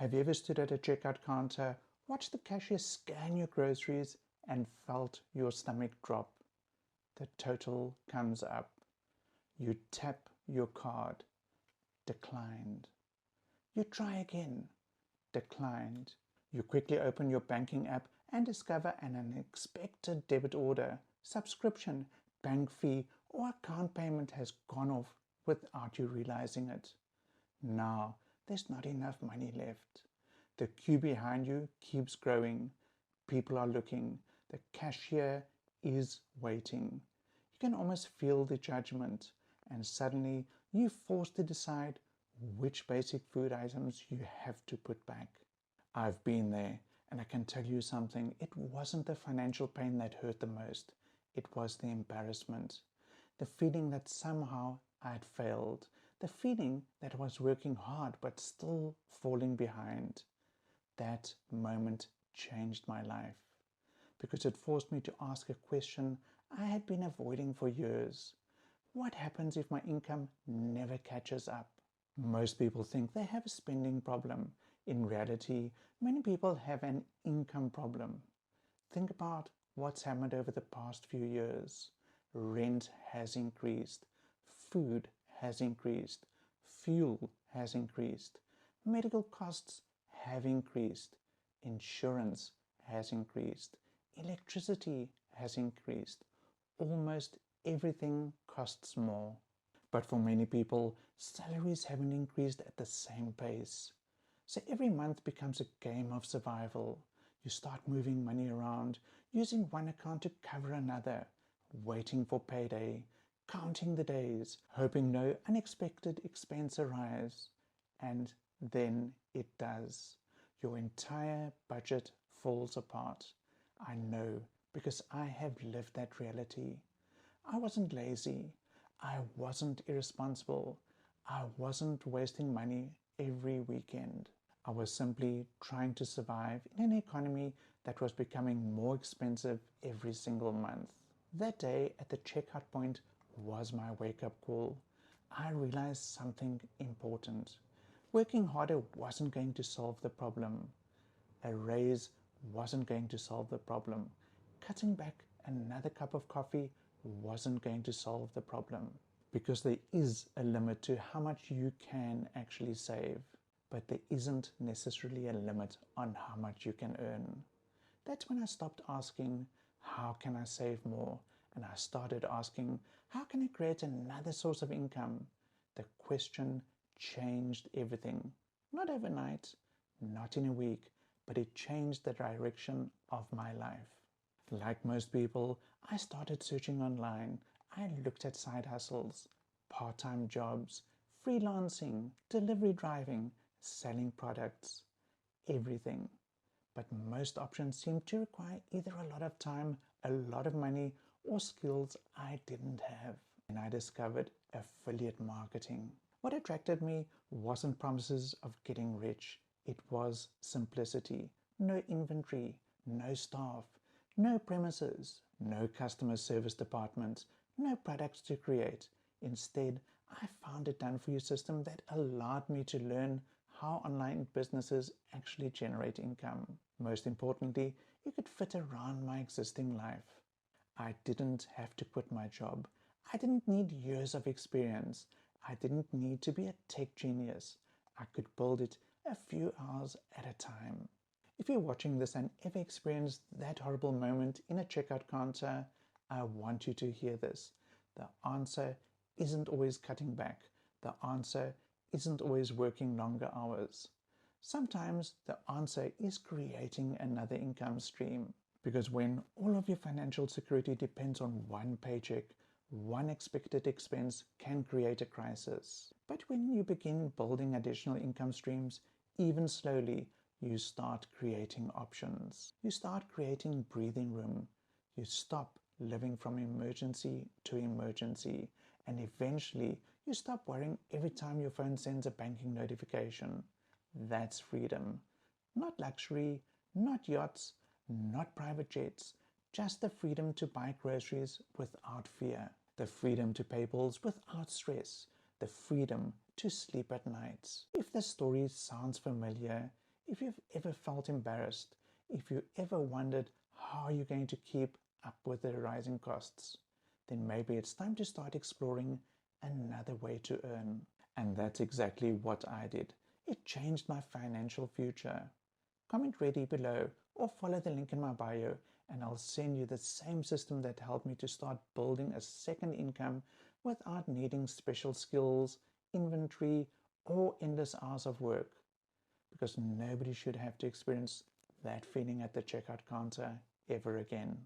Have you ever stood at a checkout counter, watched the cashier scan your groceries, and felt your stomach drop? The total comes up. You tap your card. Declined. You try again. Declined. You quickly open your banking app and discover an unexpected debit order, subscription, bank fee, or account payment has gone off without you realizing it. Now, there's not enough money left. The queue behind you keeps growing. People are looking. The cashier is waiting. You can almost feel the judgment, and suddenly you're forced to decide which basic food items you have to put back. I've been there, and I can tell you something. It wasn't the financial pain that hurt the most. It was the embarrassment. The feeling that somehow I had failed. The feeling that I was working hard but still falling behind. That moment changed my life because it forced me to ask a question I had been avoiding for years. What happens if my income never catches up? Most people think they have a spending problem. In reality, many people have an income problem. Think about what's happened over the past few years. Rent has increased. Food has increased. Fuel has increased. Medical costs have increased. Insurance has increased. Electricity has increased. Almost everything costs more. But for many people, salaries haven't increased at the same pace. So every month becomes a game of survival. You start moving money around, using one account to cover another, waiting for payday, counting the days, hoping no unexpected expense arise. And then it does. Your entire budget falls apart. I know because I have lived that reality. I wasn't lazy. I wasn't irresponsible. I wasn't wasting money every weekend. I was simply trying to survive in an economy that was becoming more expensive every single month. That day at the checkout point was my wake-up call. I realized something important. Working harder wasn't going to solve the problem. A raise wasn't going to solve the problem. Cutting back another cup of coffee wasn't going to solve the problem. Because there is a limit to how much you can actually save, but there isn't necessarily a limit on how much you can earn. That's when I stopped asking, how can I save more? And I started asking, how can I create another source of income? The question changed everything. Not overnight, not in a week, but it changed the direction of my life. Like most people, I started searching online. I looked at side hustles, part-time jobs, freelancing, delivery driving, selling products, everything. But most options seemed to require either a lot of time, a lot of money, or skills I didn't have. And I discovered affiliate marketing. What attracted me wasn't promises of getting rich. It was simplicity. No inventory, no staff, no premises, no customer service department, no products to create. Instead, I found a done-for-you system that allowed me to learn how online businesses actually generate income. Most importantly, it could fit around my existing life. I didn't have to quit my job. I didn't need years of experience. I didn't need to be a tech genius. I could build it a few hours at a time. If you're watching this and ever experienced that horrible moment in a checkout counter, I want you to hear this. The answer isn't always cutting back. The answer isn't always working longer hours. Sometimes the answer is creating another income stream. Because when all of your financial security depends on one paycheck, one expected expense can create a crisis. But when you begin building additional income streams, even slowly, you start creating options. You start creating breathing room. You stop living from emergency to emergency. And eventually, you stop worrying every time your phone sends a banking notification. That's freedom. Not luxury, not yachts, not private jets. Just the freedom to buy groceries without fear. The freedom to pay bills without stress. The freedom to sleep at night. If the story sounds familiar, If you've ever felt embarrassed, if you ever wondered how you're going to keep up with the rising costs, then maybe it's time to start exploring another way to earn. And that's exactly what I did. It changed my financial future. Comment ready below or follow the link in my bio and I'll send you the same system that helped me to start building a second income without needing special skills, inventory, or endless hours of work. Because nobody should have to experience that feeling at the checkout counter ever again.